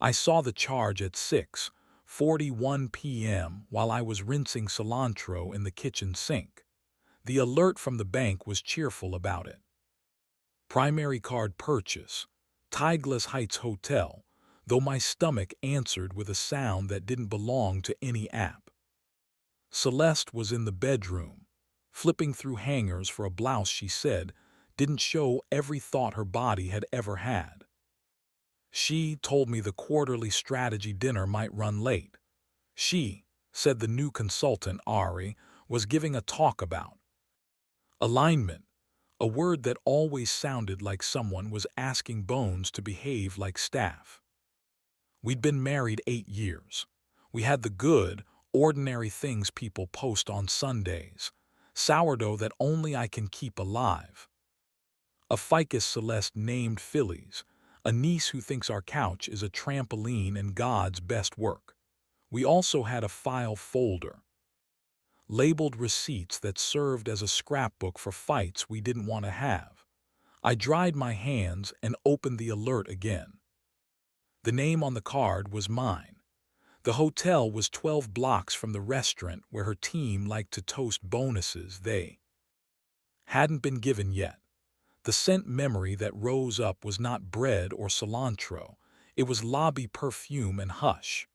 I saw the charge at 6:41 p.m. while I was rinsing cilantro in the kitchen sink. The alert from the bank was cheerful about it. Primary card purchase, Tiglas Heights Hotel, though my stomach answered with a sound that didn't belong to any app. Celeste was in the bedroom, flipping through hangers for a blouse she said didn't show every thought her body had ever had. She told me the quarterly strategy dinner might run late. She said the new consultant, Ari, was giving a talk about alignment, a word that always sounded like someone was asking bones to behave like staff. We'd been married 8 years. We had the good, ordinary things people post on Sundays, sourdough that only I can keep alive. A ficus Celeste named Phillies, a niece who thinks our couch is a trampoline and God's best work. We also had a file folder, labeled receipts that served as a scrapbook for fights we didn't want to have. I dried my hands and opened the alert again. The name on the card was mine. The hotel was 12 blocks from the restaurant where her team liked to toast bonuses they hadn't been given yet. The scent memory that rose up was not bread or cilantro. It was lobby perfume and hush.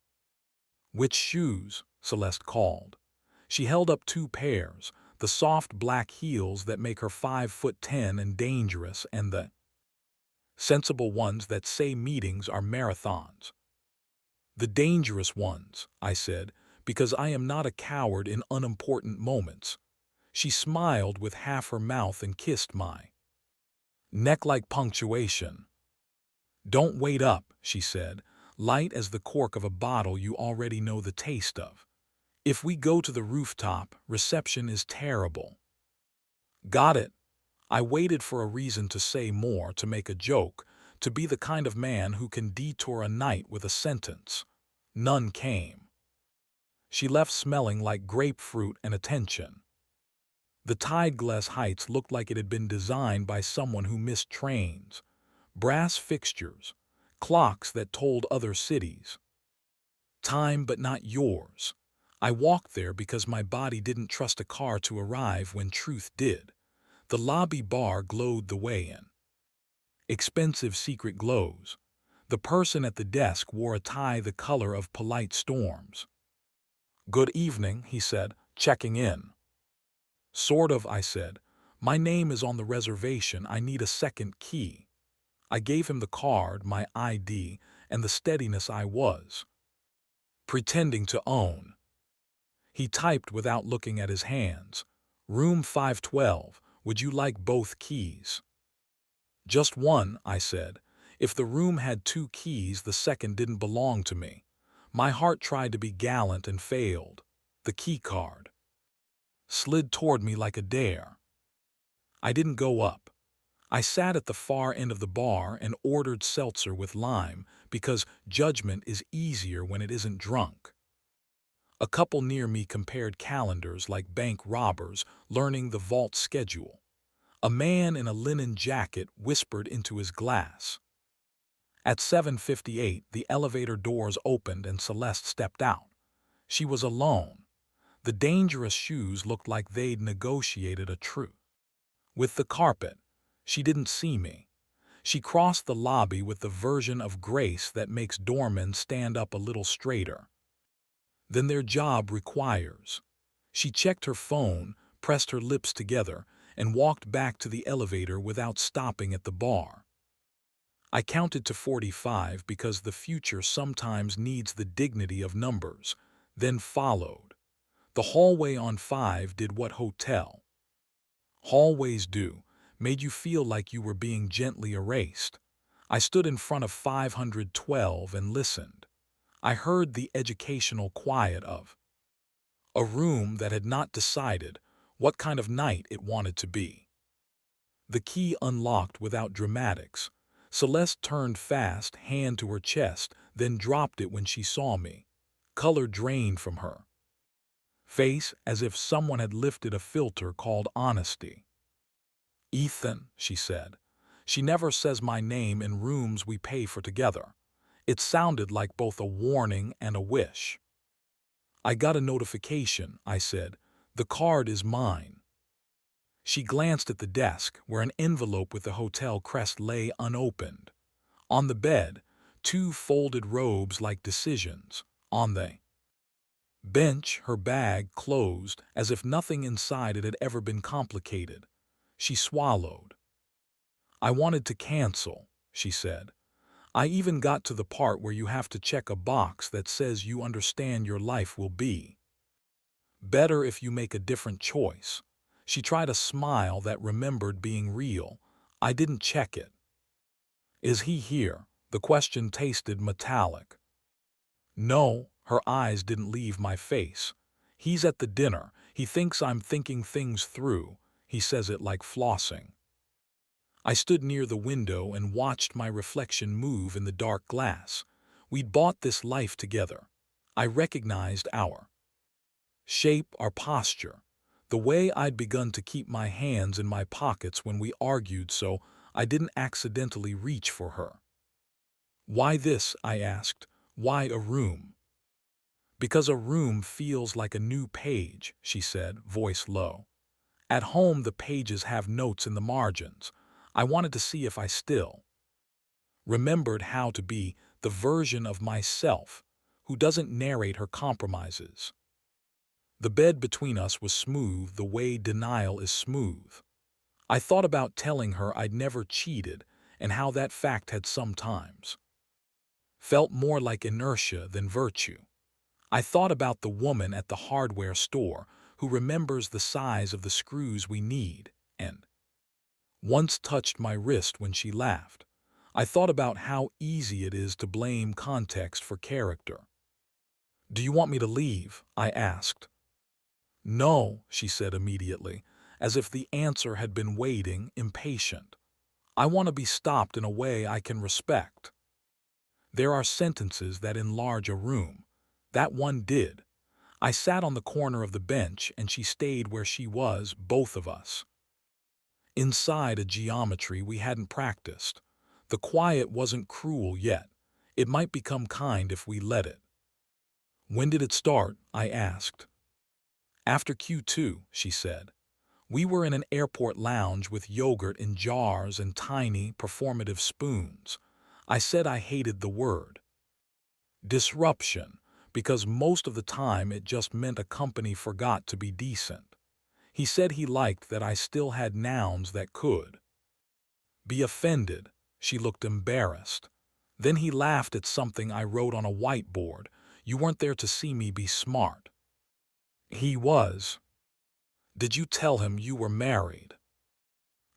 "Which shoes?" Celeste called. She held up 2 pairs, the soft black heels that make her 5'10" and dangerous, and the sensible ones that say meetings are marathons. "The dangerous ones," I said, "because I am not a coward in unimportant moments." She smiled with half her mouth and kissed my neck like punctuation. "Don't wait up," she said, light as the cork of a bottle you already know the taste of. "If we go to the rooftop, reception is terrible." Got it. I waited for a reason to say more, to make a joke, to be the kind of man who can detour a night with a sentence. None came. She left smelling like grapefruit and attention. The Tiglas Heights looked like it had been designed by someone who missed trains. Brass fixtures, clocks that told other cities. Time but not yours. I walked there because my body didn't trust a car to arrive when truth did. The lobby bar glowed the way in. Expensive secret glows. The person at the desk wore a tie the color of polite storms. "Good evening," he said, checking in. "Sort of," I said. "My name is on the reservation. I need a second key." I gave him the card, my ID, and the steadiness I was pretending to own. He typed without looking at his hands. "Room 512, would you like both keys?" "Just one," I said. If the room had 2 keys, the second didn't belong to me. My heart tried to be gallant and failed. The key card slid toward me like a dare. I didn't go up. I sat at the far end of the bar and ordered seltzer with lime because judgment is easier when it isn't drunk. A couple near me compared calendars like bank robbers learning the vault schedule. A man in a linen jacket whispered into his glass. At 7:58, the elevator doors opened and Celeste stepped out. She was alone. The dangerous shoes looked like they'd negotiated a truce with the carpet. She didn't see me. She crossed the lobby with the version of grace that makes doormen stand up a little straighter than their job requires. She checked her phone, pressed her lips together, and walked back to the elevator without stopping at the bar. I counted to 45 because the future sometimes needs the dignity of numbers, then followed. The hallway on 5 did what hotel hallways do, made you feel like you were being gently erased. I stood in front of 512 and listened. I heard the educational quiet of a room that had not decided what kind of night it wanted to be. The key unlocked without dramatics. Celeste turned fast, hand to her chest, then dropped it when she saw me. Color drained from her face as if someone had lifted a filter called honesty. "Ethan," she said. She never says my name in rooms we pay for together. It sounded like both a warning and a wish. "I got a notification," I said. "The card is mine." She glanced at the desk, where an envelope with the hotel crest lay unopened. On the bed, two folded robes like decisions. On the bench, her bag closed, as if nothing inside it had ever been complicated. She swallowed. "I wanted to cancel," she said. "I even got to the part where you have to check a box that says you understand your life will be better if you make a different choice." She tried a smile that remembered being real. I didn't check it. "Is he here?" The question tasted metallic. "No," her eyes didn't leave my face. "He's at the dinner. He thinks I'm thinking things through. He says it like flossing." I stood near the window and watched my reflection move in the dark glass. We'd bought this life together. I recognized our shape, our posture, the way I'd begun to keep my hands in my pockets when we argued so I didn't accidentally reach for her. "Why this?" I asked. "Why a room?" "Because a room feels like a new page," she said, voice low. "At home the pages have notes in the margins. I wanted to see if I still remembered how to be the version of myself who doesn't narrate her compromises." The bed between us was smooth the way denial is smooth. I thought about telling her I'd never cheated and how that fact had sometimes felt more like inertia than virtue. I thought about the woman at the hardware store who remembers the size of the screws we need and once touched my wrist when she laughed. I thought about how easy it is to blame context for character. "Do you want me to leave?" I asked. "No," she said immediately, as if the answer had been waiting, impatient. "I want to be stopped in a way I can respect." There are sentences that enlarge a room. That one did. I sat on the corner of the bench and she stayed where she was, both of us inside a geometry we hadn't practiced. The quiet wasn't cruel yet. It might become kind if we let it. "When did it start?" I asked. "After Q2, she said. "We were in an airport lounge with yogurt in jars and tiny, performative spoons. I said I hated the word disruption because most of the time it just meant a company forgot to be decent. He said he liked that I still had nouns that could be offended." She looked embarrassed. Then he laughed at something I wrote on a whiteboard. "You weren't there to see me be smart." "He was." "Did you tell him you were married?"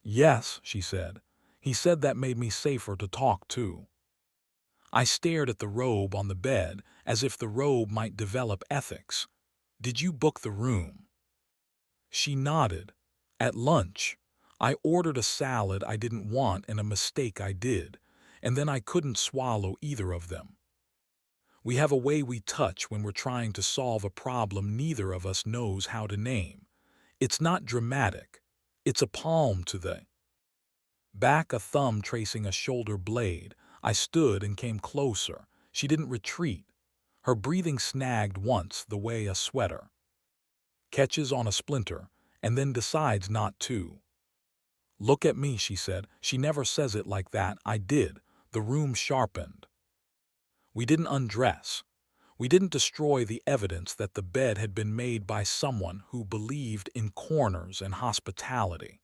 "Yes," she said. "He said that made me safer to talk to." I stared at the robe on the bed as if the robe might develop ethics. "Did you book the room?" She nodded. "At lunch. I ordered a salad I didn't want and a mistake I did, and then I couldn't swallow either of them. We have a way we touch when we're trying to solve a problem neither of us knows how to name. It's not dramatic. It's a palm to the back, a thumb tracing a shoulder blade. I stood and came closer. She didn't retreat. Her breathing snagged once the way a sweater catches on a splinter and then decides not to. "Look at me," she said. She never says it like that. I did. The room sharpened. We didn't undress. We didn't destroy the evidence that the bed had been made by someone who believed in corners and hospitality.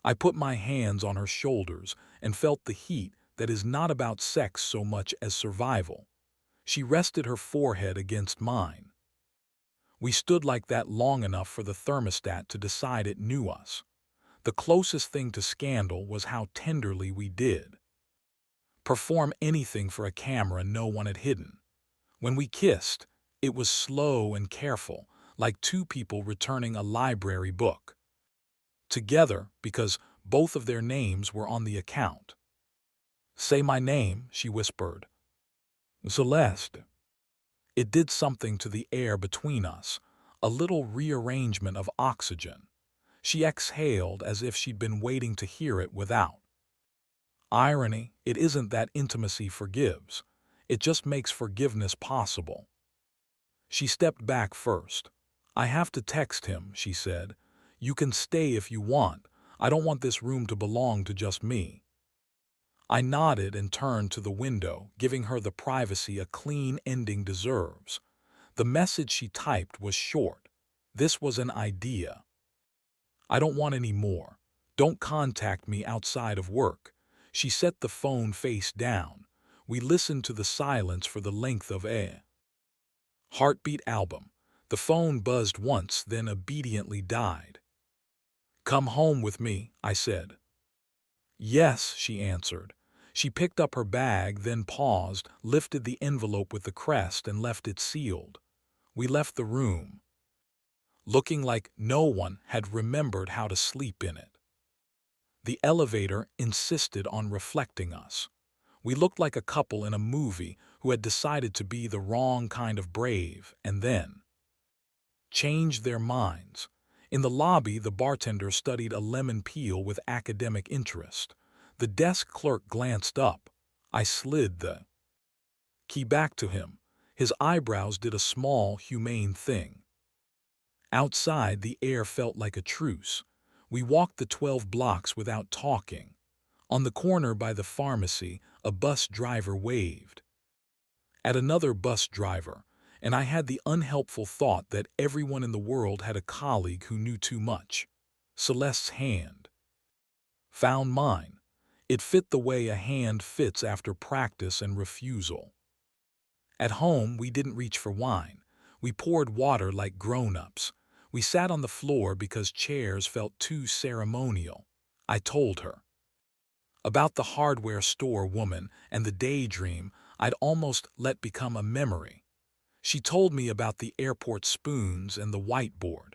I put my hands on her shoulders and felt the heat that is not about sex so much as survival. She rested her forehead against mine. We stood like that long enough for the thermostat to decide it knew us. The closest thing to scandal was how tenderly we did perform anything for a camera no one had hidden. When we kissed, it was slow and careful, like two people returning a library book together because both of their names were on the account. "Say my name," she whispered. "Celeste." It did something to the air between us, a little rearrangement of oxygen. She exhaled as if she'd been waiting to hear it without irony. It isn't that intimacy forgives. It just makes forgiveness possible. She stepped back first. I have to text him, she said. You can stay if you want. I don't want this room to belong to just me. I nodded and turned to the window, giving her the privacy a clean ending deserves. The message she typed was short. This was an idea. I don't want any more. Don't contact me outside of work. She set the phone face down. We listened to the silence for the length of a heartbeat album. The phone buzzed once, then obediently died. Come home with me, I said. Yes, she answered. She picked up her bag, then paused, lifted the envelope with the crest and left it sealed. We left the room, looking like no one had remembered how to sleep in it. The elevator insisted on reflecting us. We looked like a couple in a movie who had decided to be the wrong kind of brave and then changed their minds. In the lobby, the bartender studied a lemon peel with academic interest. The desk clerk glanced up. I slid the key back to him. His eyebrows did a small, humane thing. Outside, the air felt like a truce. We walked the 12 blocks without talking. On the corner by the pharmacy, a bus driver waved at another bus driver, and I had the unhelpful thought that everyone in the world had a colleague who knew too much. Celeste's hand found mine. It fit the way a hand fits after practice and refusal. At home, we didn't reach for wine. We poured water like grown-ups. We sat on the floor because chairs felt too ceremonial. I told her about the hardware store woman and the daydream I'd almost let become a memory. She told me about the airport spoons and the whiteboard.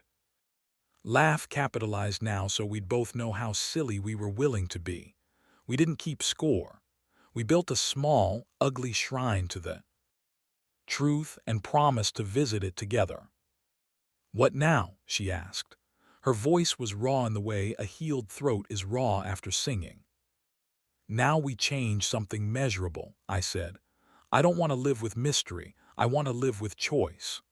Laugh capitalized now so we'd both know how silly we were willing to be. We didn't keep score. We built a small, ugly shrine to the truth and promised to visit it together. What now? She asked. Her voice was raw in the way a healed throat is raw after singing. Now we change something measurable, I said. I don't want to live with mystery. I want to live with choice.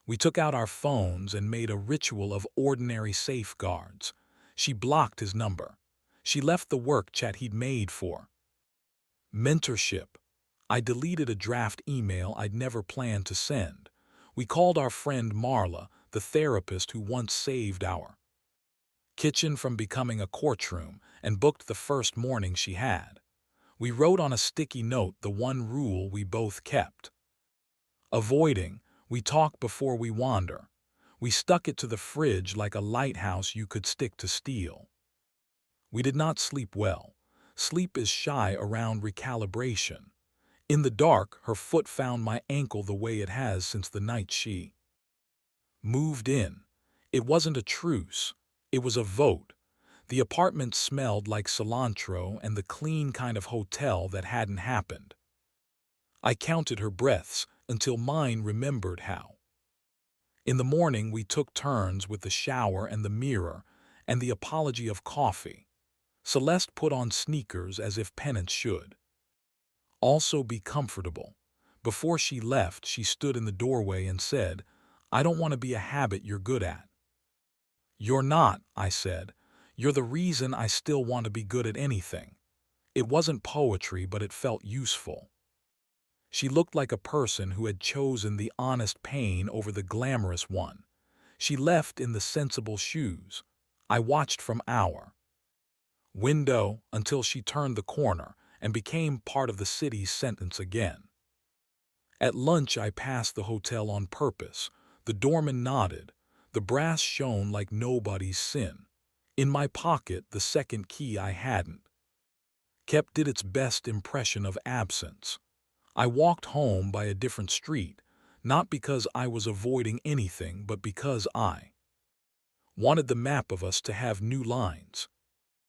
We took out our phones and made a ritual of ordinary safeguards. She blocked his number. She left the work chat he'd made for mentorship. I deleted a draft email I'd never planned to send. We called our friend Marla, the therapist who once saved our kitchen from becoming a courtroom, and booked the first morning she had. We wrote on a sticky note the one rule we both kept. Avoiding, we talk before we wander. We stuck it to the fridge like a lighthouse you could stick to steel. We did not sleep well. Sleep is shy around recalibration. In the dark, her foot found my ankle the way it has since the night she moved in. It wasn't a truce. It was a vote. The apartment smelled like cilantro and the clean kind of hotel that hadn't happened. I counted her breaths until mine remembered how. In the morning, we took turns with the shower and the mirror and the apology of coffee. Celeste put on sneakers as if penance should also be comfortable. Before she left, she stood in the doorway and said, I don't want to be a habit you're good at. You're not, I said. You're the reason I still want to be good at anything. It wasn't poetry, but it felt useful. She looked like a person who had chosen the honest pain over the glamorous one. She left in the sensible shoes. I watched from our window until she turned the corner and became part of the city's sentence again. At lunch, I passed the hotel on purpose. The doorman nodded. The brass shone like nobody's sin. In my pocket, the second key I hadn't kept did its best impression of absence. I walked home by a different street, not because I was avoiding anything, but because I wanted the map of us to have new lines.